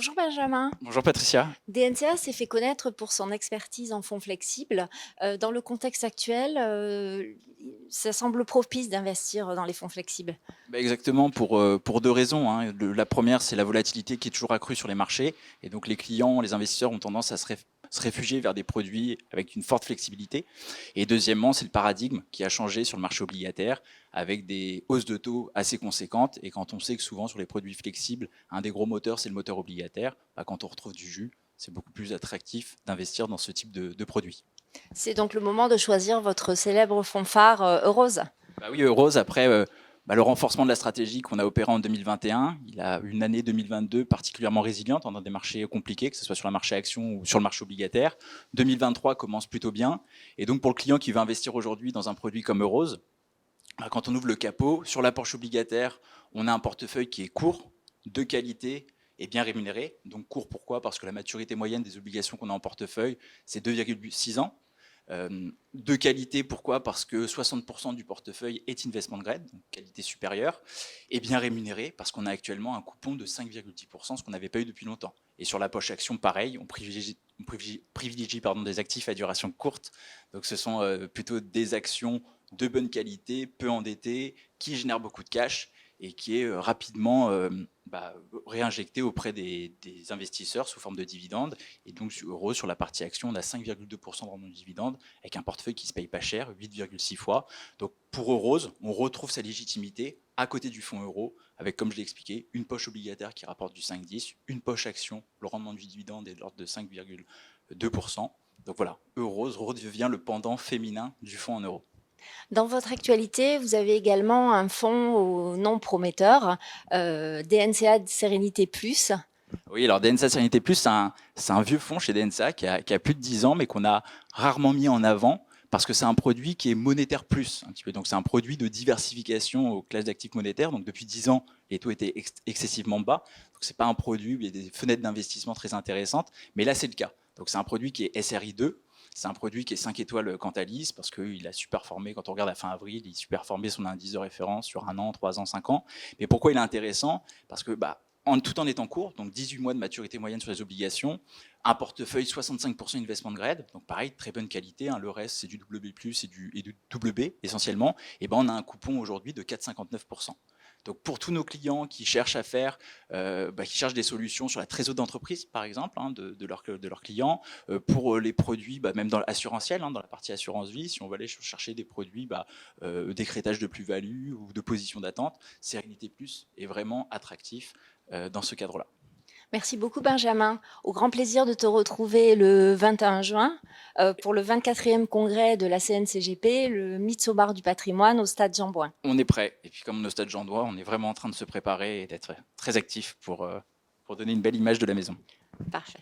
Bonjour Benjamin. Bonjour Patricia. DNCA s'est fait connaître pour son expertise en fonds flexibles. Dans le contexte actuel, ça semble propice d'investir dans les fonds flexibles. Exactement pour deux raisons, hein. La première, c'est la volatilité qui est toujours accrue sur les marchés. Et donc les clients, les investisseurs ont tendance à se réfugier vers des produits avec une forte flexibilité. Et deuxièmement, c'est le paradigme qui a changé sur le marché obligataire avec des hausses de taux assez conséquentes. Et quand on sait que souvent sur les produits flexibles, un des gros moteurs, c'est le moteur obligataire, quand on retrouve du jus, c'est beaucoup plus attractif d'investir dans ce type de produits. C'est donc le moment de choisir votre célèbre fonds phare Eurose. Oui, Rose, après le renforcement de la stratégie qu'on a opéré en 2021, il a une année 2022 particulièrement résiliente dans des marchés compliqués, que ce soit sur le marché action ou sur le marché obligataire. 2023 commence plutôt bien. Et donc pour le client qui veut investir aujourd'hui dans un produit comme Eurose, quand on ouvre le capot, sur la Porsche obligataire, on a un portefeuille qui est court, de qualité et bien rémunéré. Donc court, pourquoi? Parce que la maturité moyenne des obligations qu'on a en portefeuille, c'est 2,6 ans. De qualité, pourquoi? Parce que 60% du portefeuille est investment grade, donc qualité supérieure, et bien rémunéré, parce qu'on a actuellement un coupon de 5,10%, ce qu'on n'avait pas eu depuis longtemps. Et sur la poche action, pareil, on privilégie des actifs à duration courte, donc ce sont plutôt des actions de bonne qualité, peu endettées, qui génèrent beaucoup de cash et qui est réinjecté auprès des investisseurs sous forme de dividendes. Et donc, Eurose, sur la partie action, on a 5,2% de rendement de dividendes avec un portefeuille qui se paye pas cher, 8,6 fois. Donc, pour Eurose, on retrouve sa légitimité à côté du fonds euro, avec, comme je l'ai expliqué, une poche obligataire qui rapporte du 5,10, une poche action, le rendement du dividende est de l'ordre de 5,2%. Donc voilà, Eurose redevient le pendant féminin du fonds en euros. Dans votre actualité, vous avez également un fonds au nom prometteur, DNCA Sérénité Plus. Oui, alors DNSA Sérénité Plus, c'est un vieux fonds chez DNSA qui a plus de 10 ans, mais qu'on a rarement mis en avant parce que c'est un produit qui est monétaire plus, un petit peu. Donc c'est un produit de diversification aux classes d'actifs monétaires. Donc depuis 10 ans, les taux étaient excessivement bas. Donc c'est pas un produit où il y a des fenêtres d'investissement très intéressantes, mais là c'est le cas. Donc c'est un produit qui est SRI 2. C'est un produit qui est 5 étoiles Cantalis parce qu'il a super formé, quand on regarde à fin avril, il a super formé son indice de référence sur 1 an, 3 ans, 5 ans. Mais pourquoi il est intéressant? Parce que tout en étant court, donc 18 mois de maturité moyenne sur les obligations, un portefeuille 65% investment grade, donc pareil, très bonne qualité, hein, le reste c'est du WB+, et du WB essentiellement, et on a un coupon aujourd'hui de 4,59%. Donc pour tous nos clients qui cherchent à faire, qui cherchent des solutions sur la trésorerie d'entreprise par exemple, hein, de leurs clients, pour les produits, même dans l'assurantiel, hein, dans la partie assurance vie, si on va aller chercher des produits d'écrêtage de plus-value ou de position d'attente, Sérénité Plus est vraiment attractif dans ce cadre-là. Merci beaucoup Benjamin. Au grand plaisir de te retrouver le 21 juin pour le 24e congrès de la CNCGP, le Mitsobar du patrimoine au stade Jean-Bouin. On est prêt. Et puis comme nos stades Jean Douai, on est vraiment en train de se préparer et d'être très actif pour donner une belle image de la maison. Parfait.